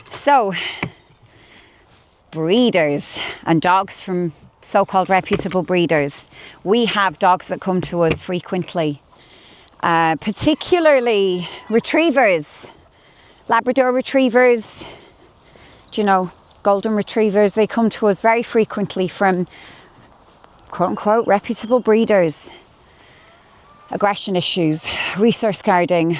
So, breeders and dogs from so-called reputable breeders. We have dogs that come to us frequently, particularly retrievers, Labrador retrievers, golden retrievers. They come to us very frequently from quote-unquote reputable breeders. Aggression issues, resource guarding,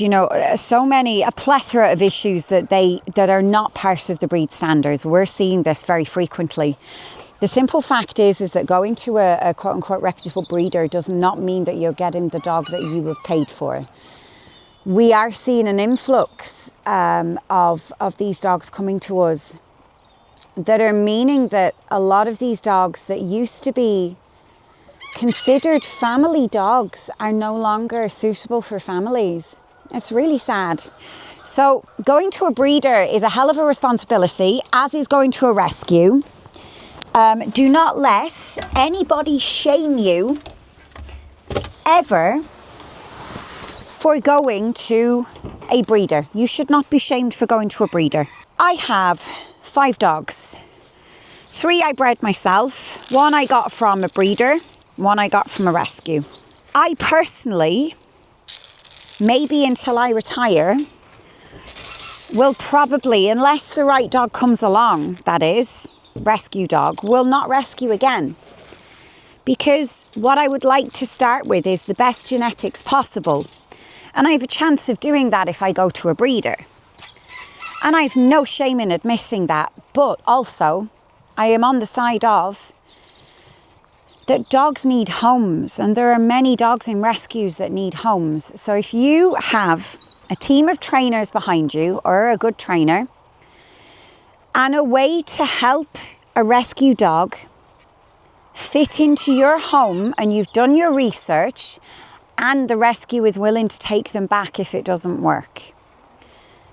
a plethora of issues that are not part of the breed standards. We're seeing this very frequently. The simple fact is that going to a quote-unquote reputable breeder does not mean that you're getting the dog that you have paid for. We are seeing an influx of these dogs coming to us that are meaning that a lot of these dogs that used to be considered family dogs are no longer suitable for families. It's really sad. So going to a breeder is a hell of a responsibility, as is going to a rescue. Do not let anybody shame you ever for going to a breeder. You should not be shamed for going to a breeder. I have 5 dogs. 3 I bred myself. 1 I got from a breeder. 1 I got from a rescue. I personally, maybe until I retire, will probably, unless the right dog comes along, that is, rescue dog, will not rescue again. Because what I would like to start with is the best genetics possible. And I have a chance of doing that if I go to a breeder. And I have no shame in admitting that. But also, I am on the side of that dogs need homes, and there are many dogs in rescues that need homes. So if you have a team of trainers behind you, or a good trainer, and a way to help a rescue dog fit into your home, and you've done your research, and the rescue is willing to take them back if it doesn't work.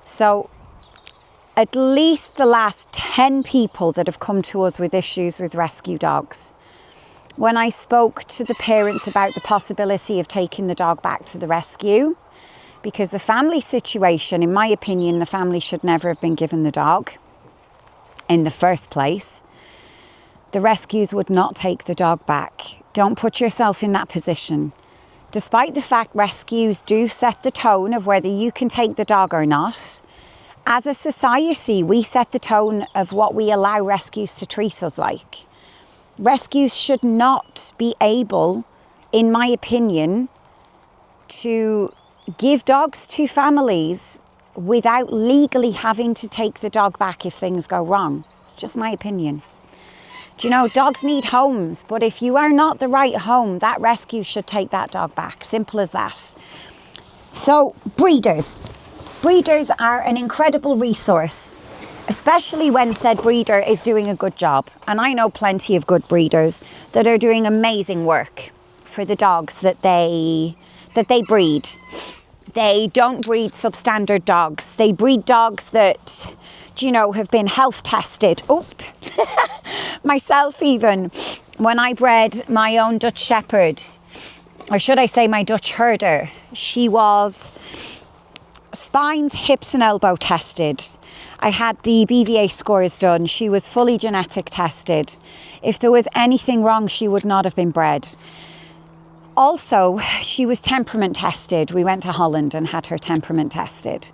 So at least the last 10 people that have come to us with issues with rescue dogs, when I spoke to the parents about the possibility of taking the dog back to the rescue, because the family situation, in my opinion, the family should never have been given the dog in the first place. The rescues would not take the dog back. Don't put yourself in that position. Despite the fact rescues do set the tone of whether you can take the dog or not, as a society, we set the tone of what we allow rescues to treat us like. Rescues should not be able, in my opinion, to give dogs to families without legally having to take the dog back if things go wrong. It's just my opinion. Dogs need homes, but if you are not the right home, that rescue should take that dog back. Simple as that. So, breeders. Breeders are an incredible resource, especially when said breeder is doing a good job. And I know plenty of good breeders that are doing amazing work for the dogs that they breed. They don't breed substandard dogs. They breed dogs that, have been health tested. Oh, myself even, when I bred my own Dutch Shepherd, or should I say my Dutch herder, she was spines, hips and elbow tested. I had the BVA scores done. She was fully genetic tested. If there was anything wrong, she would not have been bred. Also, she was temperament tested. We went to Holland and had her temperament tested.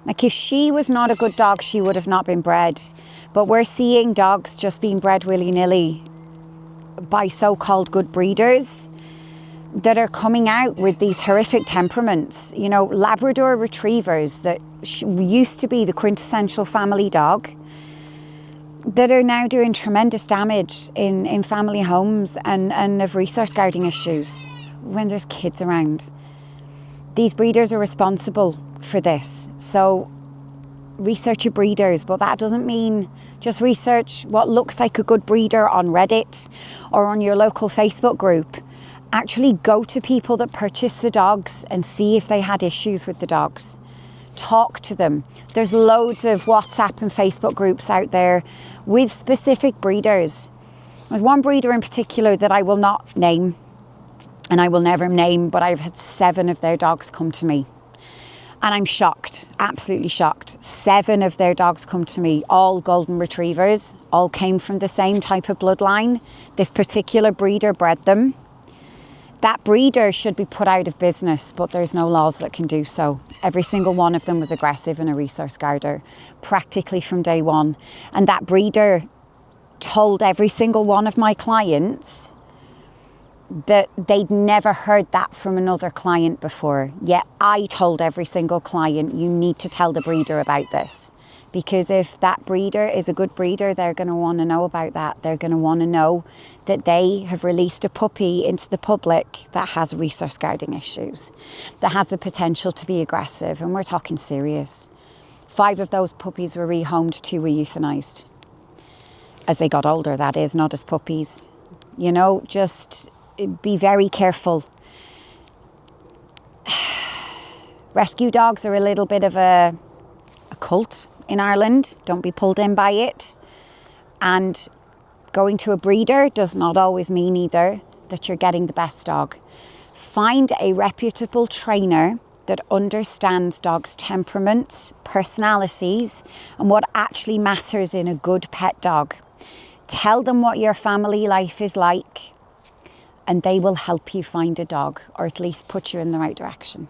Like, if she was not a good dog, she would have not been bred. But we're seeing dogs just being bred willy-nilly by so-called good breeders that are coming out with these horrific temperaments. Labrador retrievers that used to be the quintessential family dog that are now doing tremendous damage in family homes and of resource guarding issues when there's kids around. These breeders are responsible for this. So research your breeders, but that doesn't mean just research what looks like a good breeder on Reddit or on your local Facebook group. Actually go to people that purchase the dogs and see if they had issues with the dogs. Talk to them. There's loads of WhatsApp and Facebook groups out there with specific breeders. There's one breeder in particular that I will not name, and I will never name, but I've had 7 of their dogs come to me. And I'm shocked, absolutely shocked. 7 of their dogs come to me, all golden retrievers, all came from the same type of bloodline. This particular breeder bred them. That breeder should be put out of business, but there's no laws that can do so. Every single one of them was aggressive and a resource guarder, practically from day one. And that breeder told every single one of my clients that they'd never heard that from another client before. Yet I told every single client, you need to tell the breeder about this. Because if that breeder is a good breeder, they're going to want to know about that. They're going to want to know that they have released a puppy into the public that has resource guarding issues, that has the potential to be aggressive. And we're talking serious. 5 of those puppies were rehomed, 2 were euthanized. As they got older, that is, not as puppies. You know, just be very careful. Rescue dogs are a little bit of a cult in Ireland. Don't be pulled in by it. And going to a breeder does not always mean either that you're getting the best dog. Find a reputable trainer that understands dogs' temperaments, personalities, and what actually matters in a good pet dog. Tell them what your family life is like, and they will help you find a dog, or at least put you in the right direction.